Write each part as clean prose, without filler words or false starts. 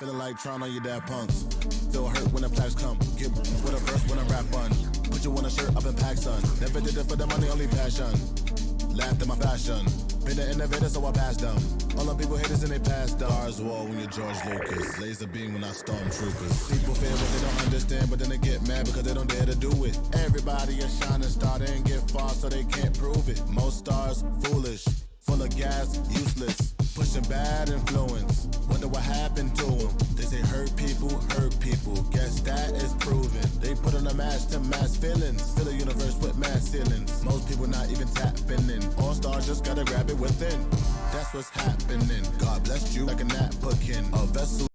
Feeling like trying on your dad punks. Feel hurt when the plaques come. Get with a verse when I rap on. Put you on a shirt up in pack, son. Never did it for the money, only passion. Laughed at my fashion. Been an innovator, so I passed them. All the people haters and they passed them. Stars wall when you're George Lucas. Laser beam when I stormtroopers. People fear what they don't understand, but then they get mad because they don't dare to do it. Everybody a shining star, they ain't get far, so they can't prove it. Most stars, foolish. Full of gas, useless. Pushing bad influence. Wonder what happened to them. They say hurt people, hurt people. Guess that is proven. They put on a mask to mask feelings. Fill a universe with mass ceilings. Most people not even tapping in. All stars just gotta grab it within. That's what's happening. God bless you like a napkin. A vessel.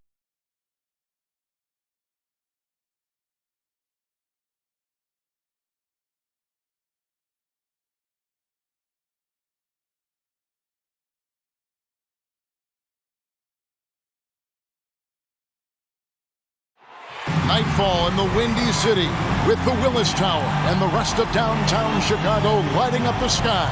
Nightfall in the Windy City with the Willis Tower and the rest of downtown Chicago lighting up the sky.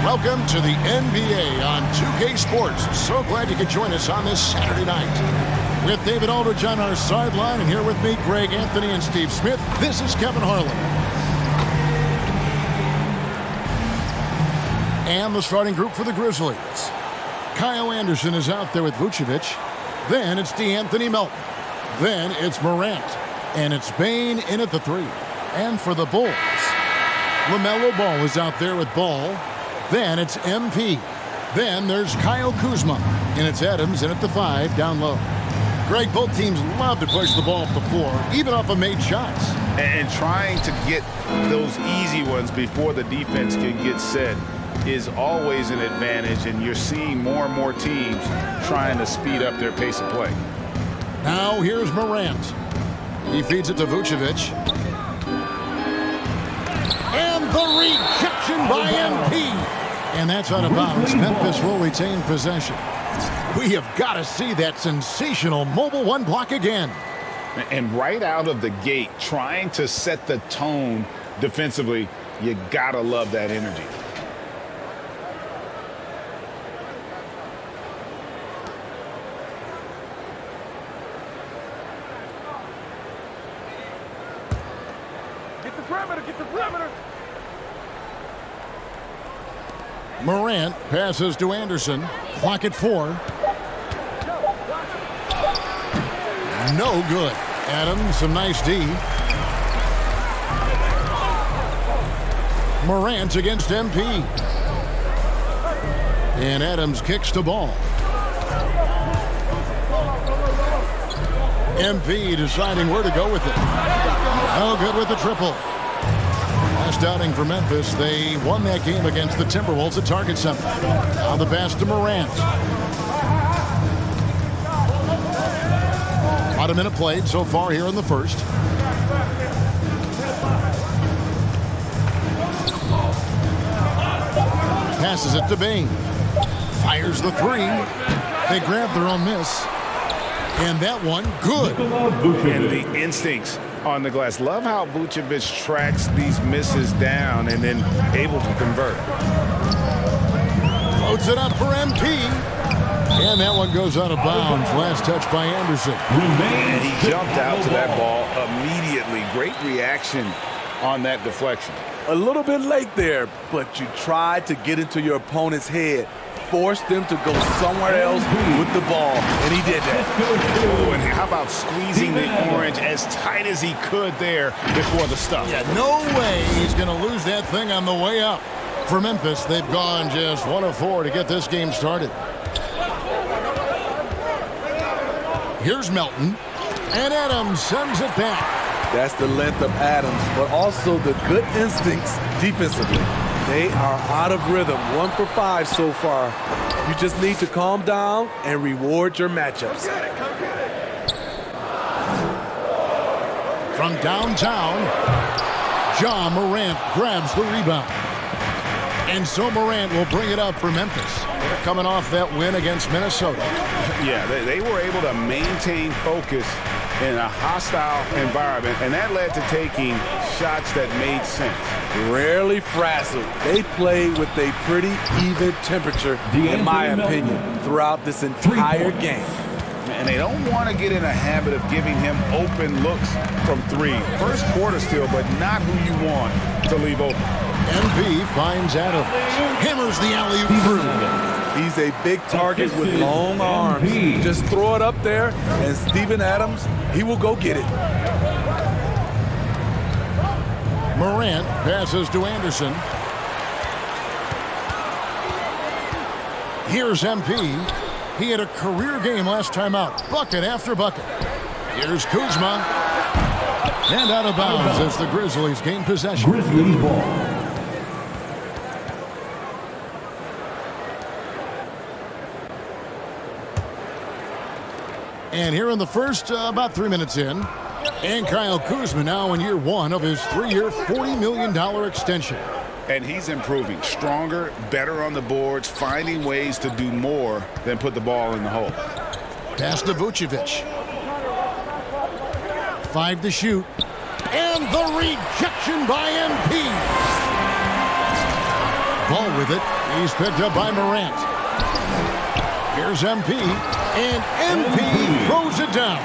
Welcome to the NBA on 2K Sports. So glad you could join us on this Saturday night. With David Aldridge on our sideline, and here with me, Greg Anthony and Steve Smith, this is Kevin Harlan. And the starting group for the Grizzlies. Kyle Anderson is out there with Vucevic. Then it's DeAnthony Melton. Then it's Morant. And it's Bane in at the 3. And for the Bulls, LaMelo Ball is out there with Ball. Then it's MP. Then there's Kyle Kuzma. And it's Adams in at the 5 down low. Greg, both teams love to push the ball up the floor, even off of made shots. And trying to get those easy ones before the defense can get set is always an advantage, and you're seeing more and more teams trying to speed up their pace of play. Now here's Morant. He feeds it to Vucevic. And the rejection by MP. And that's out of bounds. Memphis will retain possession. We have got to see that sensational mobile one block again. And right out of the gate, trying to set the tone defensively, you got to love that energy. Get the perimeter. Morant passes to Anderson. Clock at 4. No good. Adams, some nice D. Morant against MP. And Adams kicks the ball. MP deciding where to go with it. Oh, good with the triple. Last outing for Memphis, they won that game against the Timberwolves at Target Center. Now the pass to Morant. About a minute played so far here in the first. Passes it to Bane. Fires the 3. They grab their own miss. And that one, good. And the instincts on the glass. Love how Vucevic tracks these misses down and then able to convert. Loads it up for MP. And that one goes out of bounds. Last touch by Anderson. And he jumped out to that ball immediately. Great reaction on that deflection. A little bit late there, but you tried to get into your opponent's head. Forced them to go somewhere else with the ball, and he did that. Oh, and how about squeezing the orange as tight as he could there before the stuff? Yeah, no way he's going to lose that thing on the way up. For Memphis, they've gone just 1 of 4 to get this game started. Here's Melton, and Adams sends it back. That's the length of Adams, but also the good instincts defensively. They are out of rhythm, 1 for 5 so far. You just need to calm down and reward your matchups. From downtown, Ja Morant grabs the rebound. And so Morant will bring it up for Memphis. They're coming off that win against Minnesota. Yeah, they were able to maintain focus in a hostile environment, and that led to taking shots that made sense. rarely frazzled. They play with a pretty even temperature, in my opinion, throughout this entire game. And they don't want to get in a habit of giving him open looks from three. First quarter still, but not who you want to leave open. MP finds Adams. Hammers the alley-oop through. He's a big target with long arms. Just throw it up there, and Steven Adams, he will go get it. Morant passes to Anderson. Here's MP. He had a career game last time out, bucket after bucket. Here's Kuzma. And out of bounds as the Grizzlies gain possession. Grizzlies ball. And here in the first, about 3 minutes in, and Kyle Kuzma now in year one of his 3-year, $40 million extension. And he's improving, stronger, better on the boards, finding ways to do more than put the ball in the hole. Pass to Vucevic. 5 to shoot. And the rejection by MP. Ball with it. He's picked up by Morant. Here's MP. And MP throws it down.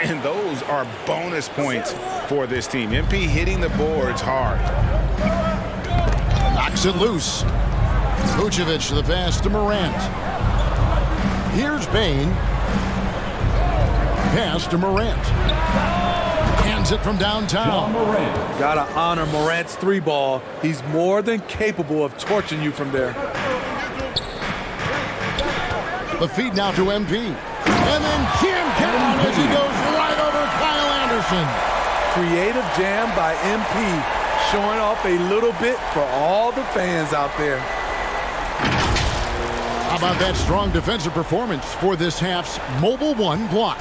And those are bonus points for this team. MP hitting the boards hard. Knocks it loose. Vucevic the pass to Morant. Here's Bane. Pass to Morant. Hands it from downtown. Gotta honor Morant's 3-ball. He's more than capable of torching you from there. The feed now to MP. And then jam down as he goes right over Kyle Anderson. Creative jam by MP, showing off a little bit for all the fans out there. How about that strong defensive performance for this half's Mobile One block?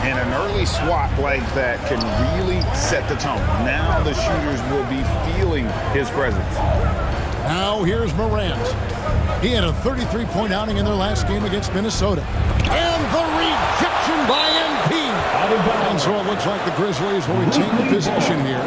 And an early swat like that can really set the tone. Now the shooters will be feeling his presence. Now here's Morant. He had a 33-point outing in their last game against Minnesota. And the rejection by MP. And so it looks like the Grizzlies will retain the possession here.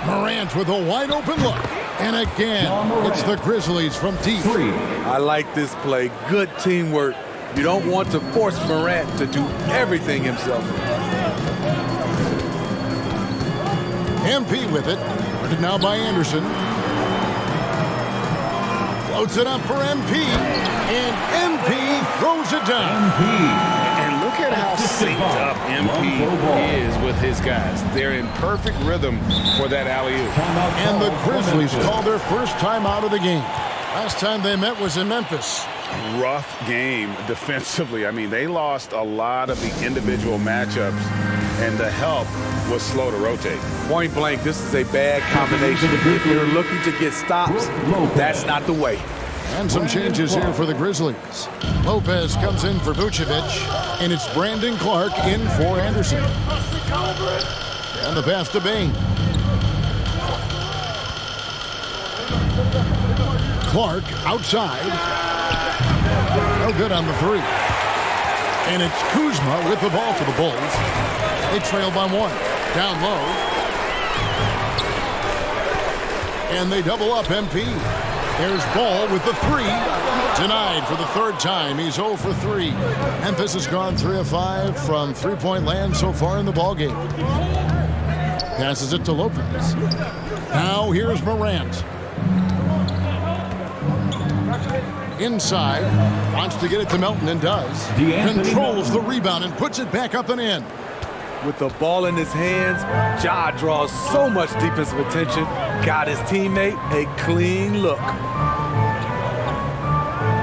Morant with a wide open look. And again, it's the Grizzlies from deep. I like this play. Good teamwork. You don't want to force Morant to do everything himself. MP with it. Guarded now by Anderson. Floats it up for MP. And MP throws it down. And look at how synced up MP is with his guys. They're in perfect rhythm for that alley-oop. And the Grizzlies call their first time out of the game. Last time they met was in Memphis. Rough game defensively. I mean, they lost a lot of the individual matchups, and the help was slow to rotate. Point blank, this is a bad combination. If you're looking to get stops, that's not the way. And some changes here for the Grizzlies. Lopez comes in for Vucevic, and it's Brandon Clark in for Anderson. And the pass to Bane. Clark outside. No good on the 3. And it's Kuzma with the ball for the Bulls. They trail by 1. Down low. And they double up MP. There's Ball with the 3. Denied for the 3rd time. He's 0 for 3. Memphis has gone 3 of 5 from three-point land so far in the ballgame. Passes it to Lopez. Now here's Morant. Inside. Wants to get it to Melton and does. Controls the rebound and puts it back up and in. With the ball in his hands, Ja draws so much defensive attention. Got his teammate a clean look.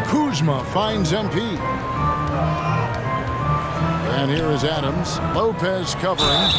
Kuzma finds MP. And here is Adams. Lopez covering.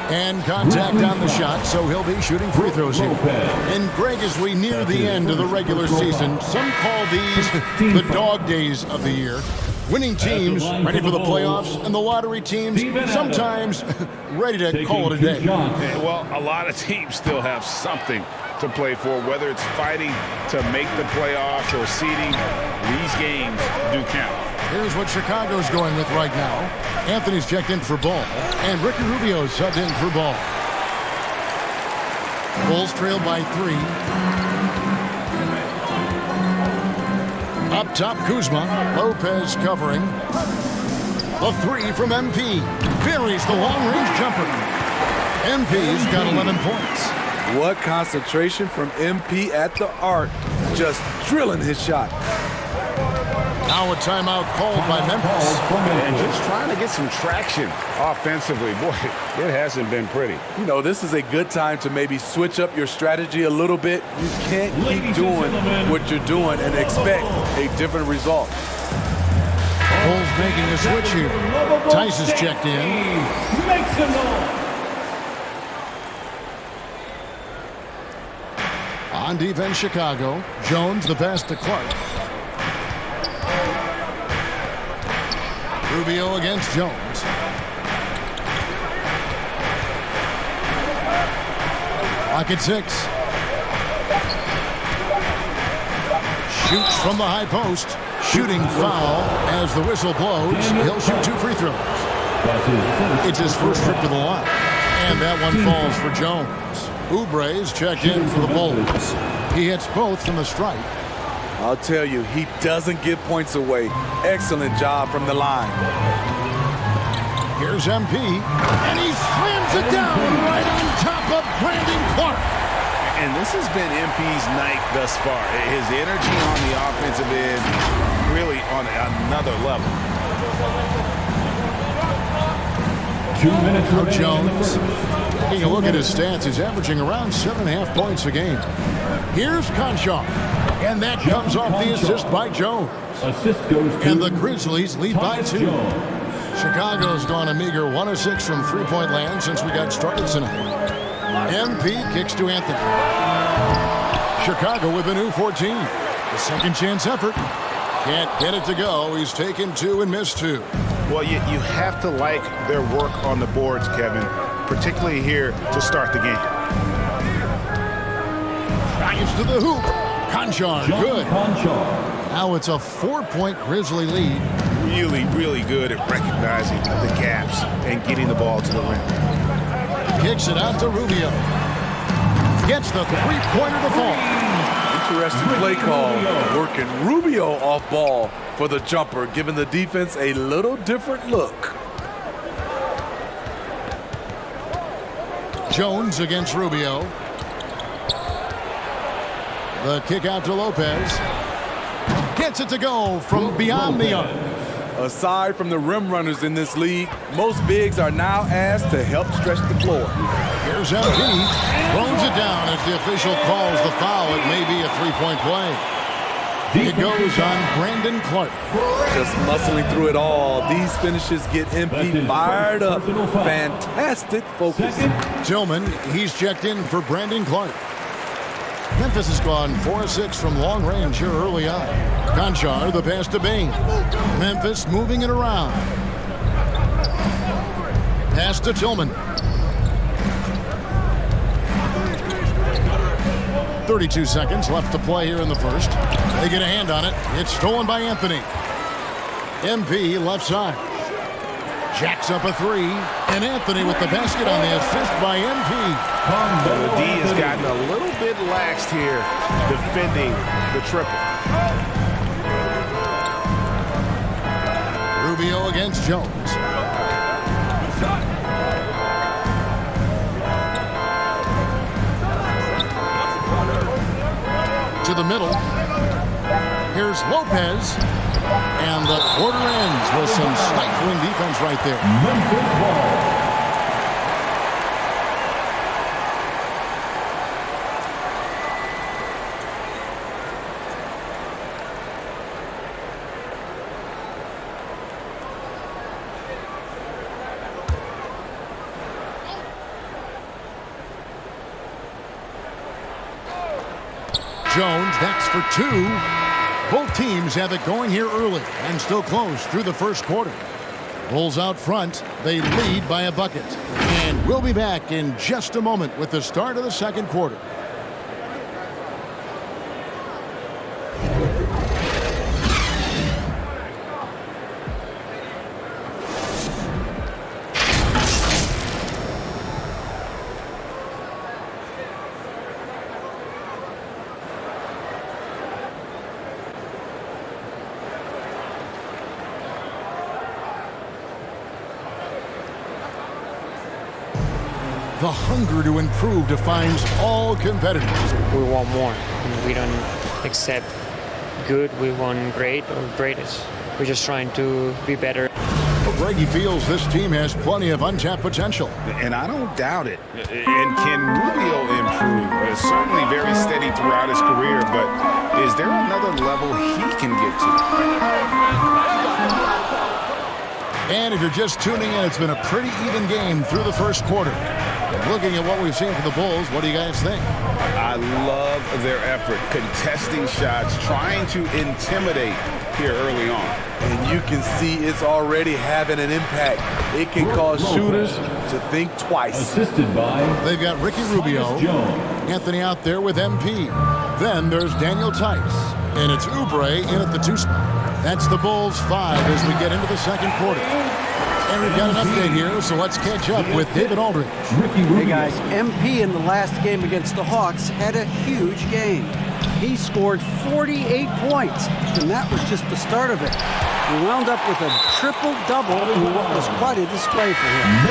And contact on the shot, so he'll be shooting free throws here. And Greg, as we near the end of the regular season, some call these the dog days of the year. Winning teams ready for the playoffs, and the lottery teams sometimes ready to call it a day. Well, a lot of teams still have something to play for, whether it's fighting to make the playoffs or seeding. These games do count. Here's what Chicago's going with right now. Anthony's checked in for Ball, and Ricky Rubio's subbed in for Ball. Bulls trail by 3. Up top, Kuzma. Lopez covering. The 3 from MP. Buries the long-range jumper. MP's got 11 points. What concentration from MP at the arc. Just drilling his shot. Now a timeout called by Memphis. And just trying to get some traction offensively. Boy, it hasn't been pretty. You know, this is a good time to maybe switch up your strategy a little bit. You can't keep doing what you're doing and expect a different result. Bulls making a switch here. Tice is checked in. On defense, Chicago. Jones, the pass to Clark. Rubio against Jones. Clock at 6. Shoots from the high post. Shooting foul as the whistle blows. He'll shoot 2 free throws. It's his first trip to the line. And that one falls for Jones. Oubre's checked in for the Bulls. He hits both from the stripe. I'll tell you, he doesn't give points away. Excellent job from the line. Here's MP, and he slams it down right on top of Brandon Clark. And this has been MP's night thus far. His energy on the offensive end really on another level. 2 minutes Now remaining. Jones, taking a look at his stats, he's averaging around 7.5 points a game. Here's Conchar, and that comes off the assist by Jones. Assist goes to And the Grizzlies lead by 2. Chicago's gone a meager 1 of 6 from three-point land since we got started tonight. MP kicks to Anthony. Chicago with a new 14. The second chance effort. Can't get it to go. He's taken 2 and missed 2. Well, you have to like their work on the boards, Kevin, particularly here to start the game. Drives to the hoop. Conchar, good. Conchar. Now it's a 4-point Grizzly lead. Really, really good at recognizing the gaps and getting the ball to the rim. Kicks it out to Rubio. Gets the three-pointer to fall. Interesting play call. Working Rubio off ball for the jumper, giving the defense a little different look. Jones against Rubio. The kick out to Lopez. Gets it to go from beyond the arc. Aside from the rim runners in this league, most bigs are now asked to help stretch the floor. Here's MP. Throws it down as the official calls the foul. It may be a three-point play. It goes on Brandon Clark. Just muscling through it all. These finishes get MP fired up. Fantastic focus. Tillman, he's checked in for Brandon Clark. Memphis has gone 4 of 6 from long range here early on. Conchar, the pass to Bain. Memphis moving it around. Pass to Tillman. 32 seconds left to play here in the first. They get a hand on it. It's stolen by Anthony. MP left side. Jacks up a 3. And Anthony with the basket on the assist by MP. The D has gotten a little bit laxed here defending the triple. Rubio against Jones. To the middle. Here's Lopez. And the quarter ends with some stifling defense right there. Memphis ball. Jones, that's for 2. Both teams have it going here early and still close through the first quarter. Bulls out front. They lead by a bucket. And we'll be back in just a moment with the start of the second quarter. The hunger to improve defines all competitors. We want more. We don't accept good, we want great or greatest. We're just trying to be better. Greggy feels this team has plenty of untapped potential. And I don't doubt it. And can Rubio improve? Certainly very steady throughout his career, but is there another level he can get to? And if you're just tuning in, it's been a pretty even game through the first quarter. Looking at what we've seen from the Bulls, what do you guys think? I love their effort, contesting shots, trying to intimidate here early on. And you can see it's already having an impact. It can cause shooters to think twice. Assisted by They've got Ricky Rubio, Anthony out there with MP. Then there's Daniel Tice, and it's Oubre in at the 2 spot. That's the Bulls 5 as we get into the second quarter. And we've got an update here, so let's catch up with David Aldridge. Hey guys, MP in the last game against the Hawks had a huge game. He scored 48 points, and that was just the start of it. He wound up with a triple-double in what was quite a display for him.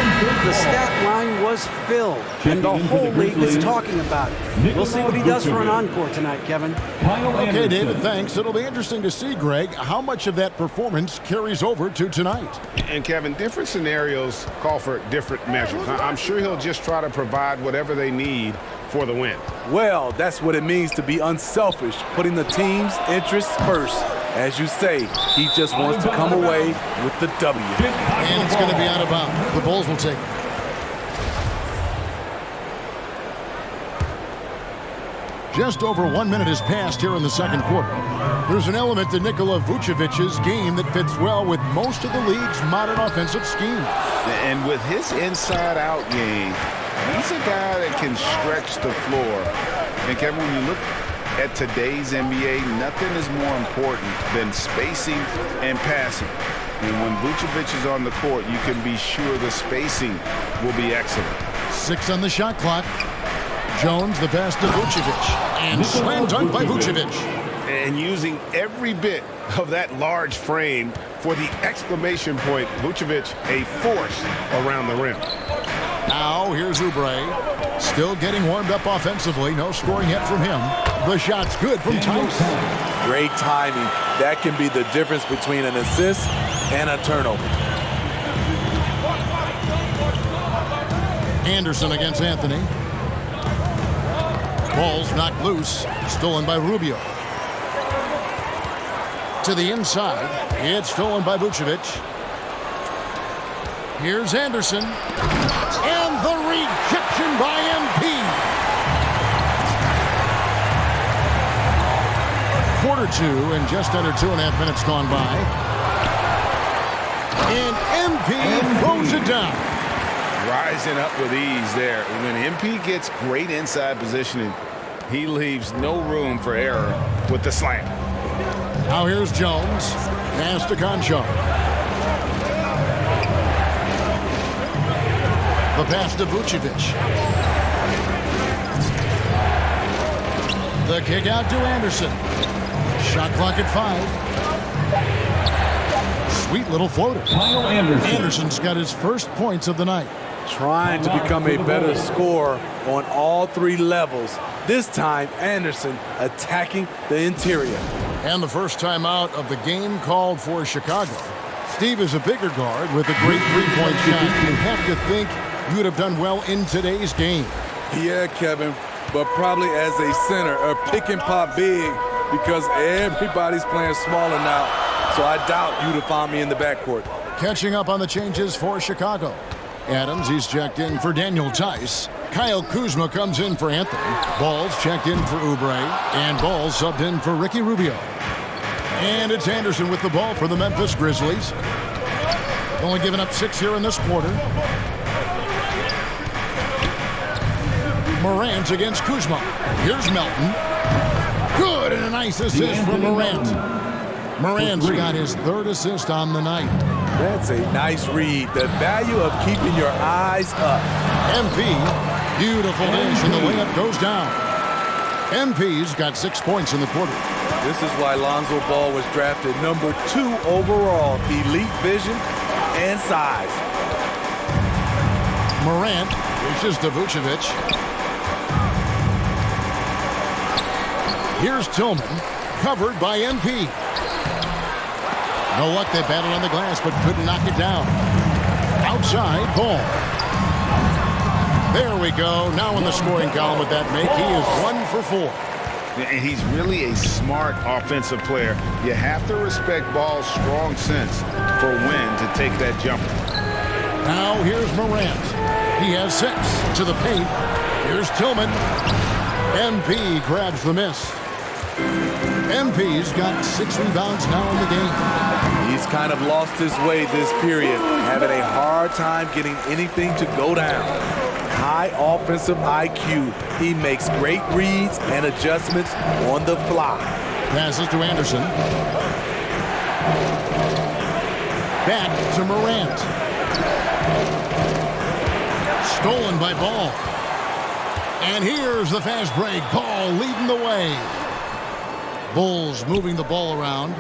The stat line was filled, and the whole league is talking about it. We'll see what he does for an encore tonight, Kevin. Okay, David, thanks. It'll be interesting to see, Greg, how much of that performance carries over to tonight. And Kevin, different scenarios call for different measures. I'm sure he'll just try to provide whatever they need for the win. Well, that's what it means to be unselfish, putting the team's interests first. As you say, he just wants to come away with the W. And it's going to be out of bounds. The Bulls will take it. Just over 1 minute has passed here in the second quarter. There's an element to Nikola Vucevic's game that fits well with most of the league's modern offensive scheme. And with his inside-out game, he's a guy that can stretch the floor. And Kevin, when you look at today's NBA, nothing is more important than spacing and passing. And when Vucevic is on the court, you can be sure the spacing will be excellent. 6 on the shot clock. Jones, the pass to Vucevic. And slam dunk by Vucevic. And using every bit of that large frame for the exclamation point, Vucevic, a force around the rim. Now, here's Oubre. Still getting warmed up offensively. No scoring yet from him. The shot's good from Tice. Great timing. That can be the difference between an assist and a turnover. Anderson against Anthony. Ball's knocked loose. Stolen by Rubio. To the inside. It's stolen by Vucevic. Here's Anderson. And the rejection by MP. Quarter 2 and just under 2.5 minutes gone by. And MP throws it down. Rising up with ease there. When MP gets great inside positioning, he leaves no room for error with the slam. Now here's Jones. Pass to Juancho. The pass to Vucevic. The kick out to Anderson. Shot clock at 5. Sweet little floater. Anderson's got his first points of the night. Trying to become a better scorer on all 3 levels. This time, Anderson attacking the interior. And the first time out of the game called for Chicago. Steve is a bigger guard with a great three-point shot. You have to think you would have done well in today's game. Yeah, Kevin, but probably as a center, or pick and pop big, because everybody's playing smaller now. So I doubt you'd have found me in the backcourt. Catching up on the changes for Chicago. Adams, he's checked in for Daniel Tice. Kyle Kuzma comes in for Anthony. Ball's checked in for Oubre. And Ball subbed in for Ricky Rubio. And it's Anderson with the ball for the Memphis Grizzlies. Only giving up 6 here in this quarter. Morant against Kuzma. Here's Melton. Good, and a nice assist from Morant. Morant's got his 3rd assist on the night. That's a nice read. The value of keeping your eyes up. MP, beautiful dish, and the layup goes down. MP's got 6 points in the quarter. This is why Lonzo Ball was drafted number 2 overall. Elite vision and size. Morant reaches to Vucevic. Here's Tillman, covered by MP. No luck, they battled on the glass, but couldn't knock it down. Outside, Ball. There we go. Now in the scoring column with that make, he is 1 for 4. And he's really a smart offensive player. You have to respect Ball's strong sense for when to take that jumper. Now here's Morant. He has 6 to the paint. Here's Tillman. MP grabs the miss. MP's got 6 rebounds now in the game. He's kind of lost his way this period, having a hard time getting anything to go down. High offensive IQ. He makes great reads and adjustments on the fly. Passes to Anderson. Back to Morant. Stolen by Ball. And here's the fast break. Ball leading the way. Bulls moving the ball around.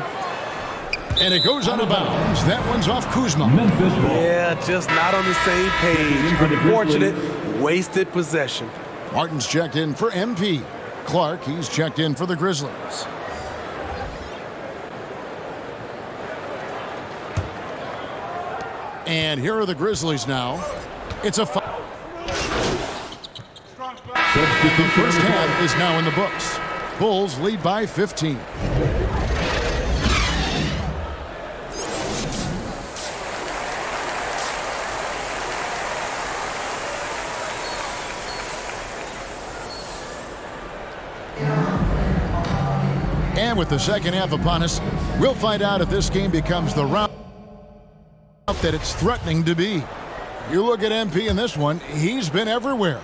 And it goes out of bounds. That one's off Kuzma. Memphis ball. Yeah, just not on the same page. Unfortunate, wasted possession. Martin's checked in for MP. Clark, he's checked in for the Grizzlies. And here are the Grizzlies now. It's a fight. The first half is now in the books. Bulls lead by 15. And with the second half upon us, we'll find out if this game becomes the rout that it's threatening to be. You look at MP in this one, he's been everywhere.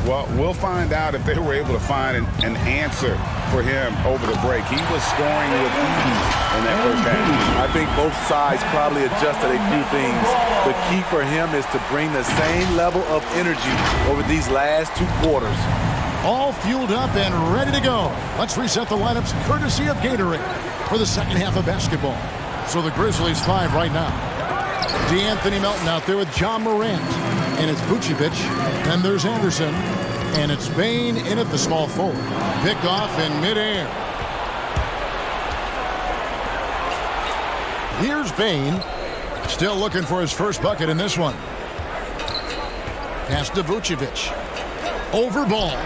Well, we'll find out if they were able to find an answer for him over the break. He was scoring with ease in that first half. I think both sides probably adjusted a few things. The key for him is to bring the same level of energy over these last 2 quarters. All fueled up and ready to go. Let's reset the lineups courtesy of Gatorade for the second half of basketball. So the Grizzlies 5 right now. D'Anthony Melton out there with John Morant. And it's Vucevic. Then there's Anderson. And it's Bane in at the small forward. Picked off in midair. Here's Bane. Still looking for his first bucket in this one. Pass to Vucevic. Over Ball.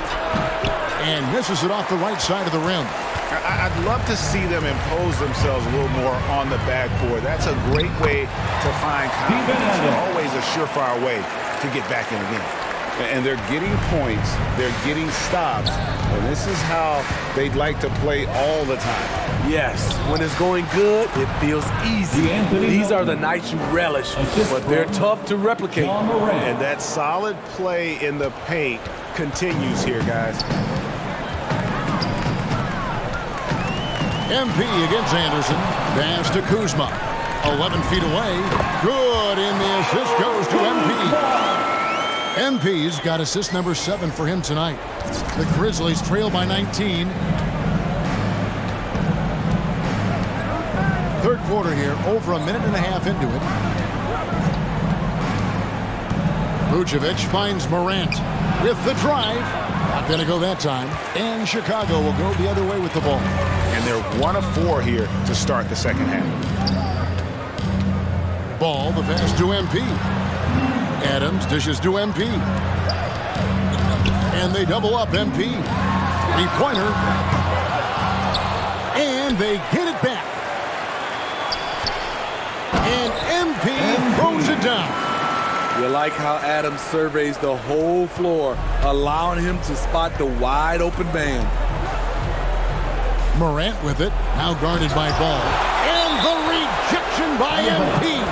And misses it off the right side of the rim. I'd love to see them impose themselves a little more on the backboard. That's a great way to find confidence. It's always a surefire way to get back in the game. And they're getting points. They're getting stops. And this is how they'd like to play all the time. Yes, when it's going good, it feels easy. These are the nights you relish, but they're tough to replicate. And that solid play in the paint continues here, guys. MP against Anderson. Pass to Kuzma. 11 feet away. Good, and the assist goes to MP. MP's got assist number 7 for him tonight. The Grizzlies trail by 19. Third quarter here, over a minute and a half into it. Vucevic finds Morant with the drive. Not going to go that time. And Chicago will go the other way with the ball. And they're 1 of 4 here to start the second half. Ball, the pass to MP. Adams dishes to MP. And they double up MP. 3-pointer. And they get it back. And MP throws it down. You like how Adams surveys the whole floor, allowing him to spot the wide open man. Morant with it, now guarded by Ball. And the rejection by MP.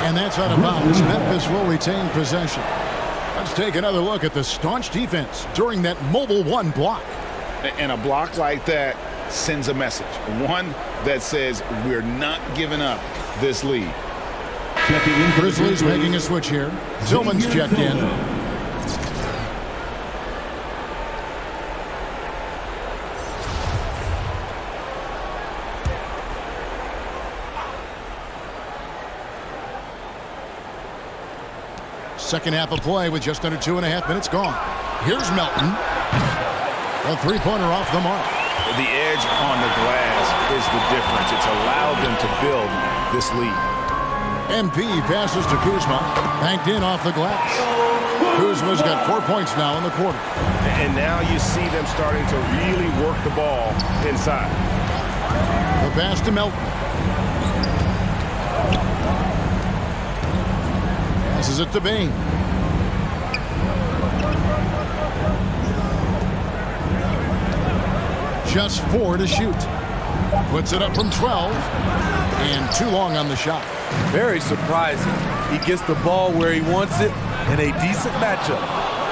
And that's out of bounds. Memphis will retain possession. Let's take another look at the staunch defense during that mobile one block. And a block like that sends a message. One that says we're not giving up this lead. Grizzlies making a switch here. Tillman's checked in. Second half of play with just under 2.5 minutes gone. Here's Melton. A three-pointer off the mark. The edge on the glass is the difference. It's allowed them to build this lead. MP passes to Kuzma. Banked in off the glass. Kuzma's got 4 points now in the quarter. And now you see them starting to really work the ball inside. The pass to Melton. Passes it to Bain. Just 4 to shoot. Puts it up from 12. And too long on the shot. Very surprising. He gets the ball where he wants it in a decent matchup.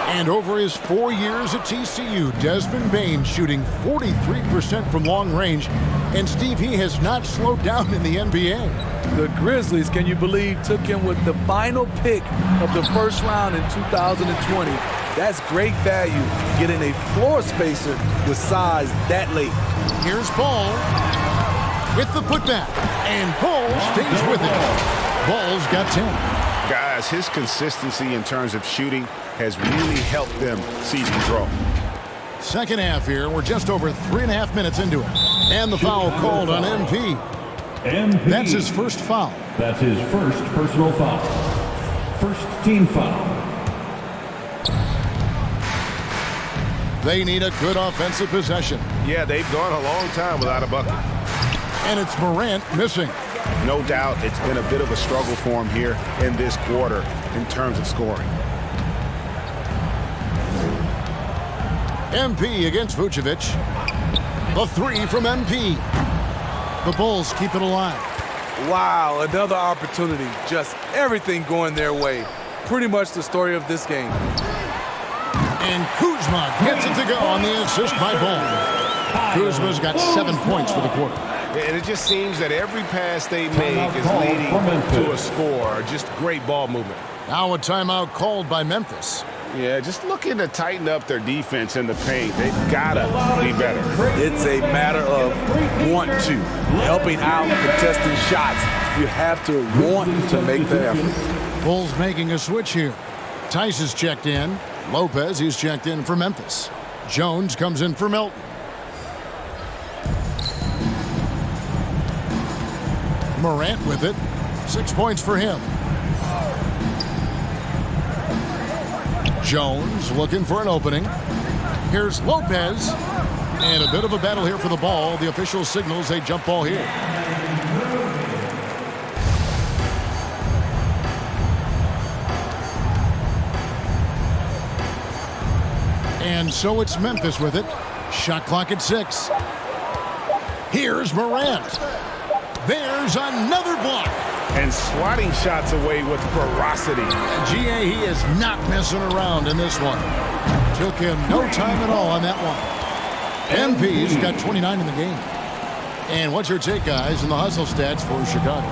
And over his 4 years at TCU, Desmond Bain shooting 43% from long range. And Steve, he has not slowed down in the NBA. The Grizzlies, can you believe, took him with the final pick of the first round in 2020. That's great value, getting a floor spacer with size that late. Here's Ball with the putback. And Ball stays with it. Ball's got 10. Guys, his consistency in terms of shooting has really helped them seize control. Second half here. We're just over 3.5 minutes into it. And the foul called on MP. That's his first foul. That's his first personal foul. First team foul. They need a good offensive possession. Yeah, they've gone a long time without a bucket. And it's Morant missing. No doubt it's been a bit of a struggle for him here in this quarter in terms of scoring. MP against Vucevic. The three from MP. The Bulls keep it alive. Wow, another opportunity. Just everything going their way. Pretty much the story of this game. And Kuzma gets it to go on the assist by Ball. Kuzma's got 7 points for the quarter. And it just seems that every pass they make is leading to a score. Just great ball movement. Now a timeout called by Memphis. Yeah, just looking to tighten up their defense in the paint. They've got to be better. It's a matter of want to. Helping out, contesting shots. You have to want to make the effort. Bulls making a switch here. Tice is checked in. Lopez, he's checked in for Memphis. Jones comes in for Melton. Morant with it. 6 points for him. Jones looking for an opening. Here's Lopez. And a bit of a battle here for the ball. The official signals a jump ball here. And so it's Memphis with it. Shot clock at 6. Here's Morant. There's another block. And swatting shots away with ferocity. GA, he is not messing around in this one. Took him no time at all on that one. MP's got 29 in the game. And what's your take, guys, in the hustle stats for Chicago?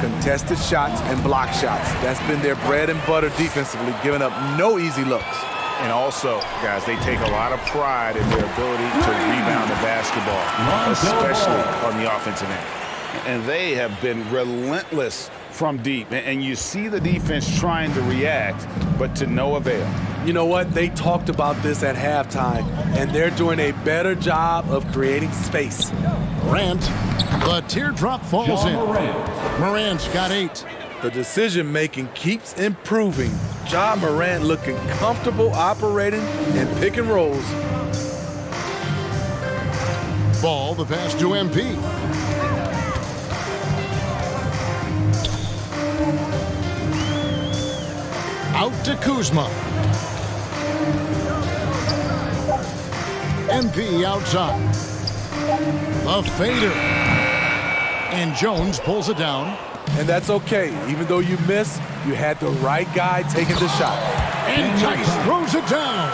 Contested shots and block shots. That's been their bread and butter defensively, giving up no easy looks. And also, guys, they take a lot of pride in their ability to rebound the basketball, especially on the offensive end. And they have been relentless from deep. And you see the defense trying to react, but to no avail. You know what? They talked about this at halftime, and they're doing a better job of creating space. Morant, the teardrop falls in. Morant's got 8. The decision-making keeps improving. Ja Morant looking comfortable operating in pick and rolls. Ball, the pass to MP. Out to Kuzma. MP outside. The fader. And Jones pulls it down. And that's okay. Even though you miss, you had the right guy taking the shot. And Tice throws it down.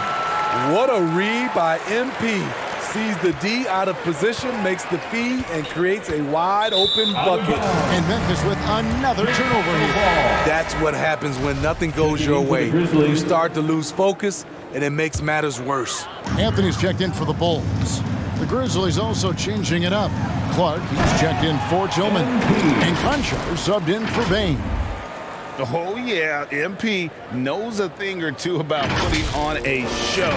What a read by MP. Sees the D out of position, makes the feed, and creates a wide open bucket. And Memphis with another turnover here. That's what happens when nothing goes your way. You start to lose focus, and it makes matters worse. Anthony's checked in for the Bulls. The Grizzlies also changing it up. Clark, he's checked in for Tillman. And Juancho subbed in for Bain. Oh, yeah, MP knows a thing or two about putting on a show.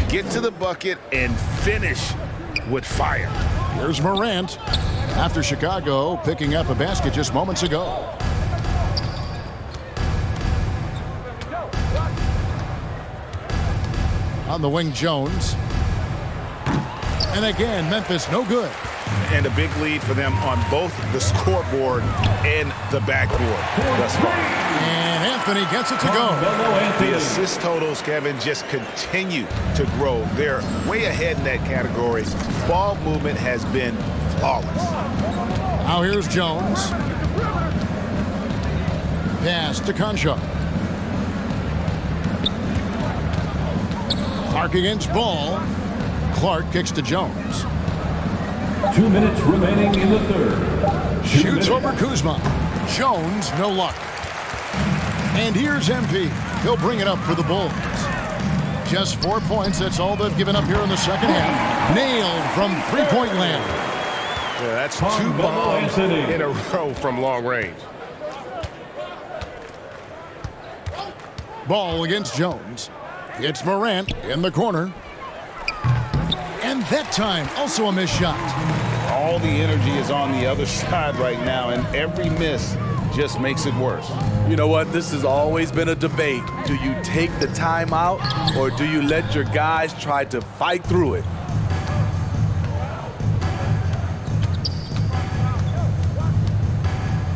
Get to the bucket and finish with fire. Here's Morant after Chicago picking up a basket just moments ago. On the wing, Jones. And again, Memphis no good. And a big lead for them on both the scoreboard and the backboard thus far. And Anthony gets it to go. The assist totals, Kevin, just continue to grow. They're way ahead in that category. Ball movement has been flawless. Now here's Jones. Pass to Juancho. Clark against Ball. Clark kicks to Jones. 2 minutes remaining in the third. Shoots over Kuzma. Jones, no luck. And here's MP. He'll bring it up for the Bulls. Just 4 points. That's all they've given up here in the second half. Nailed from three-point land. Yeah, that's 2 bombs in a row from long range. Ball against Jones. It's Morant in the corner. And that time, also a missed shot. All the energy is on the other side right now, and every miss just makes it worse. You know what? This has always been a debate. Do you take the timeout, or do you let your guys try to fight through it?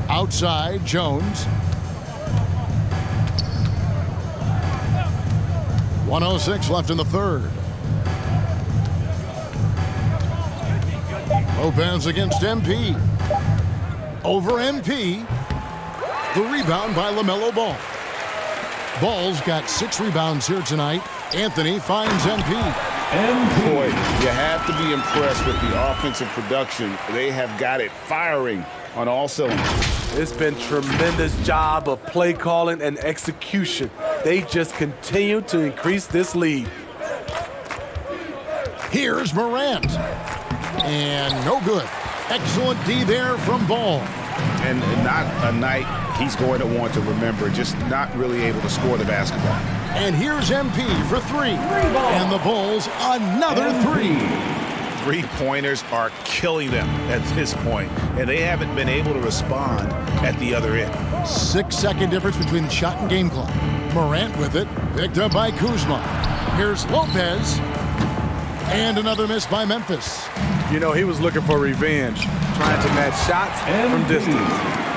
Outside, Jones. 1:06 left in the third. Lopez against MP. Over MP. The rebound by LaMelo Ball. Ball's got 6 rebounds here tonight. Anthony finds MP. Boy, you have to be impressed with the offensive production. They have got it firing on all cylinders. It's been tremendous job of play calling and execution. They just continue to increase this lead. Here's Morant. And no good. Excellent D there from Ball. And not a night he's going to want to remember, just not really able to score the basketball. And here's MP for 3. And the Bulls, another 3. Three-pointers are killing them at this point, and they haven't been able to respond at the other end. 6-second difference between the shot and game clock. Morant with it, picked up by Kuzma. Here's Lopez. And another miss by Memphis. You know, he was looking for revenge, trying to match shots from distance.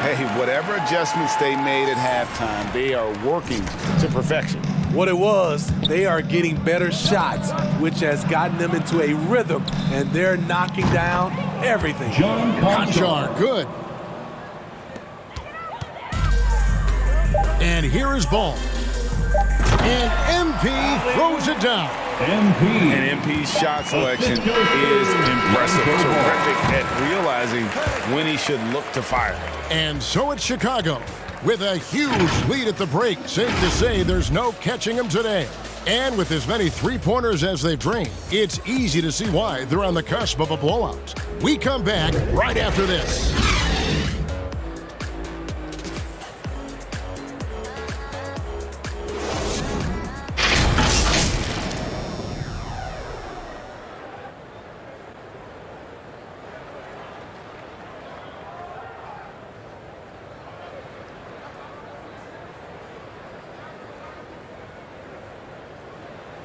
Hey, whatever adjustments they made at halftime, they are working to perfection. What it was, they are getting better shots, which has gotten them into a rhythm, and they're knocking down everything. Conchar, good. And here is Ball. And MP throws it down. And MP's shot selection is impressive. Terrific at realizing when he should look to fire. And so it's Chicago with a huge lead at the break. Safe to say there's no catching them today. And with as many three-pointers as they've drained, it's easy to see why they're on the cusp of a blowout. We come back right after this.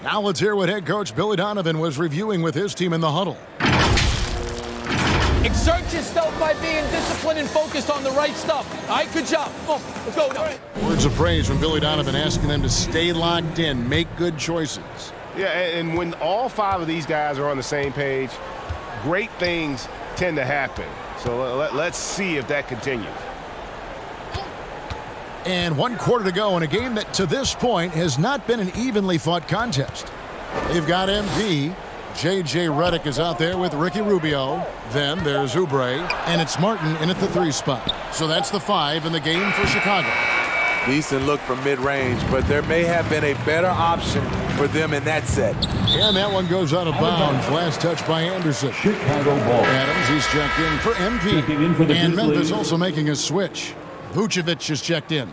Now let's hear what head coach Billy Donovan was reviewing with his team in the huddle. Exert yourself by being disciplined and focused on the right stuff. All right, good job. Come on, let's go. All right. Words of praise from Billy Donovan asking them to stay locked in, make good choices. Yeah, and when all 5 of these guys are on the same page, great things tend to happen. So let's see if that continues. And 1 quarter to go in a game that to this point has not been an evenly fought contest. They've got MP. J.J. Redick is out there with Ricky Rubio. Then there's Oubre, and it's Martin in at the 3 spot. So that's the 5 in the game for Chicago. Decent look from mid-range, but there may have been a better option for them in that set. And that one goes out of bounds. Last touch by Anderson. Chicago ball. Adams, he's checked in for MP. Checking in for the and Grizzlies. Memphis also making a switch. Vucevic is checked in.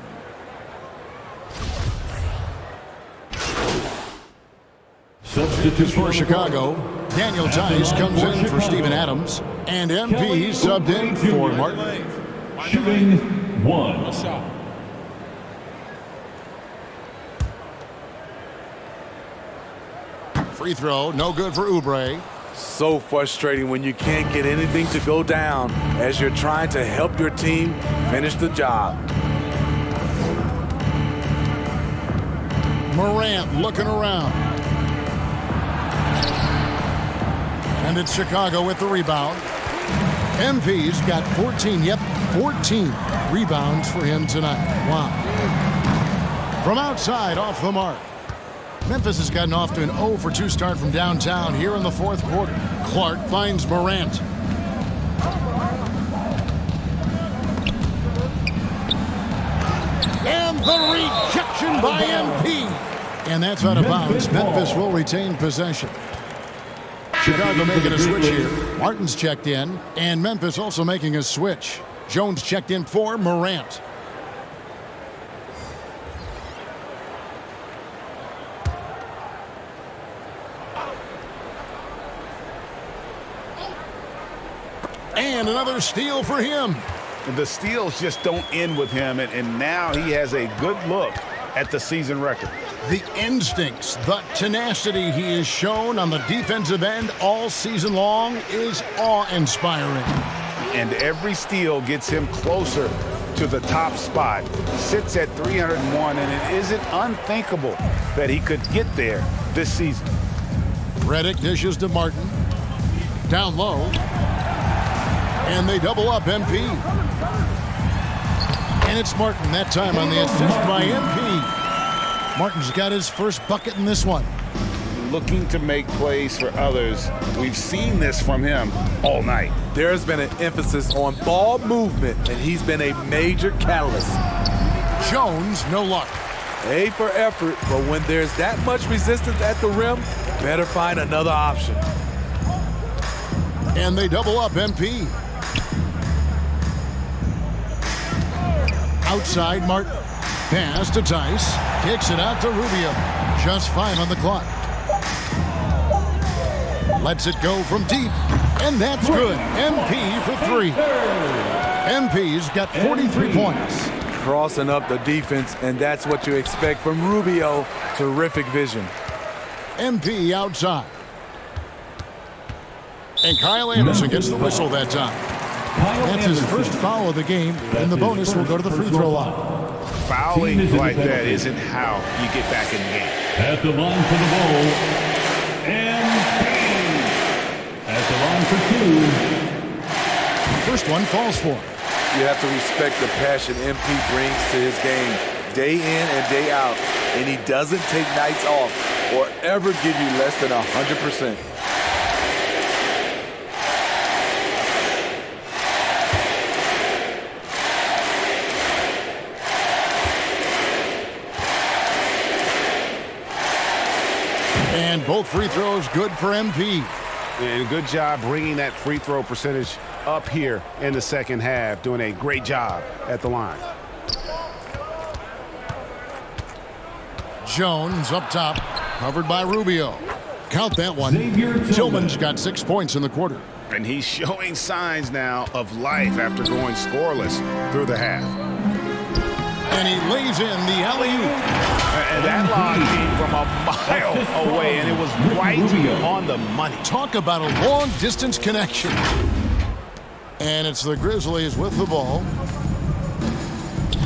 Substitute For Chicago, Daniel Tice comes in for Steven Adams. And MP subbed in for Martin. Shooting 1. Free throw, no good for Oubre. So frustrating when you can't get anything to go down as you're trying to help your team finish the job. Morant looking around. And it's Chicago with the rebound. MP's got 14 rebounds for him tonight. Wow. From outside, off the mark. Memphis has gotten off to an 0 for 2 start from downtown here in the 4th quarter. Clark finds Morant. And the rejection by MP. And that's out of bounds. Memphis will retain possession. Chicago making a switch here. Martin's checked in. And Memphis also making a switch. Jones checked in for Morant. And another steal for him. The steals just don't end with him, and now he has a good look at the season record. The instincts, the tenacity he has shown on the defensive end all season long is awe-inspiring. And every steal gets him closer to the top spot. Sits at 301, and it isn't unthinkable that he could get there this season. Redick dishes to Martin. Down low. And they double up MP. And it's Martin that time on the assist by MP. Martin's got his first bucket in this one. Looking to make plays for others. We've seen this from him all night. There's been an emphasis on ball movement, and he's been a major catalyst. Jones, no luck. A for effort, but when there's that much resistance at the rim, better find another option. And they double up MP. Outside, Martin. Pass to Tice. Kicks it out to Rubio. Just 5 on the clock. Lets it go from deep. And that's good. MP for 3. MP's got 43 points. Crossing up the defense, and that's what you expect from Rubio. Terrific vision. MP outside. And Kyle Anderson gets the whistle that time. That's his first foul of the game, and the bonus will go to the free throw line. Fouling like that isn't how you get back in the game. At the line for the ball, MP. At the line for 2. First one falls for him. You have to respect the passion MP brings to his game day in and day out, and he doesn't take nights off or ever give you less than 100%. And both free throws good for MP. And good job bringing that free throw percentage up here in the second half. Doing a great job at the line. Jones up top, covered by Rubio. Count that one. Tillman's got 6 points in the quarter. And he's showing signs now of life after going scoreless through the half. And he lays in the alley-oop. And that lob came from a mile away, and it was right on the money. Talk about a long-distance connection. And it's the Grizzlies with the ball.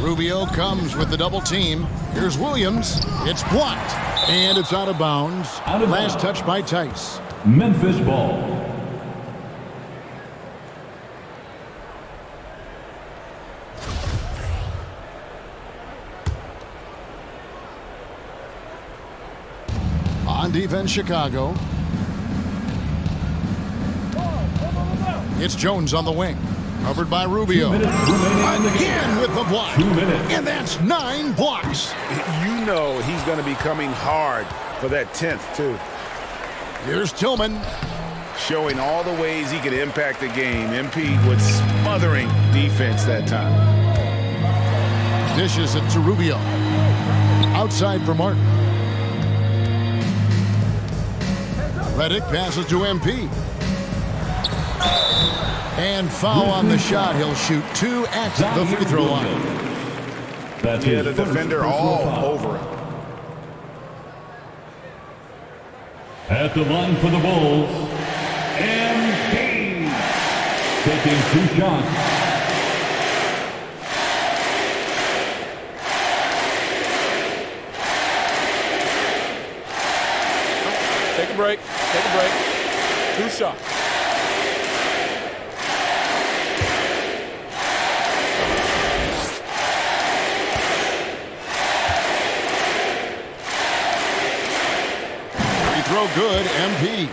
Rubio comes with the double team. Here's Williams. It's blocked. And it's out of bounds. Last touch by Tice. Memphis ball. On defense, Chicago. It's Jones on the wing. Covered by Rubio. Again with the block. 2 minutes. And that's 9 blocks. You know he's going to be coming hard for that 10th, too. Here's Tillman. Showing all the ways he could impact the game. MP with smothering defense that time. Dishes it to Rubio. Outside for Martin. Redick passes to MP. And foul on the shot. He'll shoot 2 at the free throw line. Yeah, the defender all over it. At the line for the Bulls, MP taking 2 shots. Take a break. Take a break. 2 shots. Throw good, MP.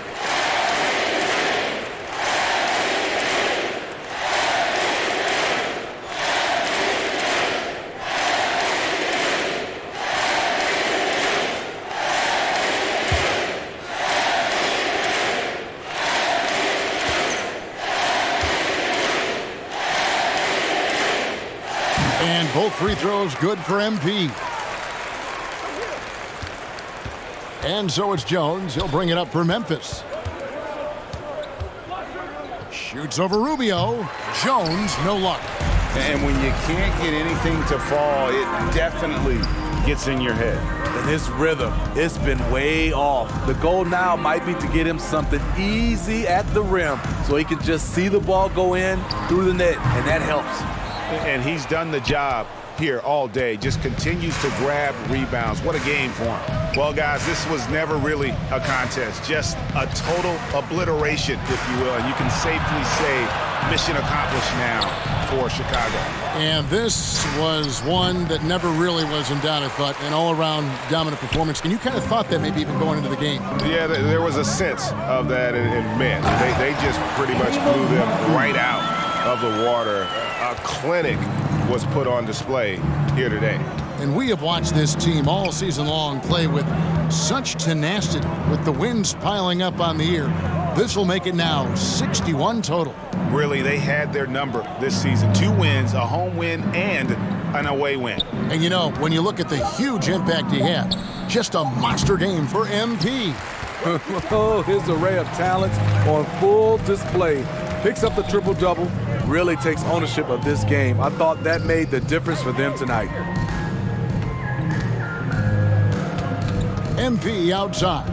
And both free throws good for MP. And so it's Jones. He'll bring it up for Memphis. Shoots over Rubio. Jones, no luck. And when you can't get anything to fall, it definitely gets in your head. And his rhythm, it's been way off. The goal now might be to get him something easy at the rim so he can just see the ball go in through the net, and that helps. And he's done the job here all day, just continues to grab rebounds. What a game for him. Well, guys, this was never really a contest, just a total obliteration, if you will. And you can safely say mission accomplished now for Chicago. And this was one that never really was in doubt, I thought, an all-around dominant performance. And you kind of thought that maybe even going into the game. Yeah, there was a sense of that, and man, they just pretty much blew them right out of the water. A clinic was put on display here today. And we have watched this team all season long play with such tenacity, with the wins piling up on the year. This will make it now 61 total. Really, they had their number this season. 2 wins, a home win, and an away win. And you know, when you look at the huge impact he had, just a monster game for MP. Oh, his array of talents on full display. Picks up the triple-double, really takes ownership of this game. I thought that made the difference for them tonight. MP outside.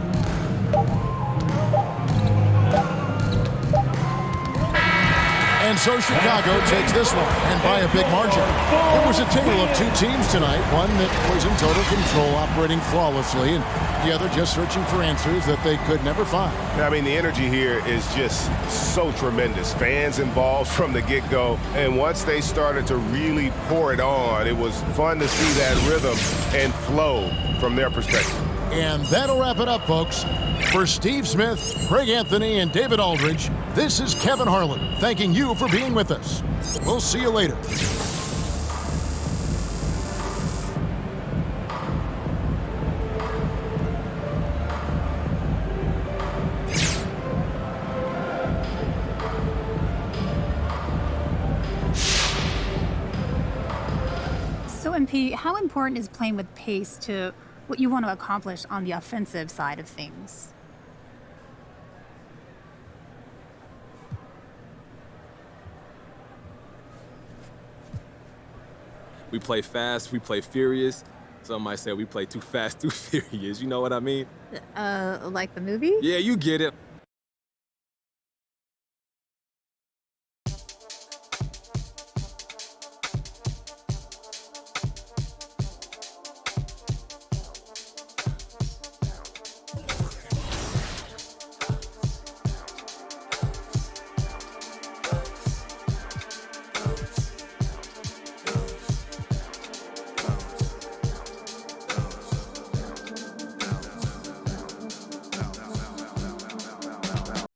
And so Chicago takes this one, and by a big margin. It was a tale of 2 teams tonight, one that was in total control, operating flawlessly, and the other just searching for answers that they could never find. I mean, the energy here is just so tremendous. Fans involved from the get-go, and once they started to really pour it on, it was fun to see that rhythm and flow from their perspective. And that'll wrap it up, folks. For Steve Smith, Craig Anthony, and David Aldridge, this is Kevin Harlan thanking you for being with us. We'll see you later. So, MP, how important is playing with pace to what you want to accomplish on the offensive side of things? We play fast, we play furious. Some might say we play too fast, too furious. You know what I mean? Like the movie? Yeah, you get it.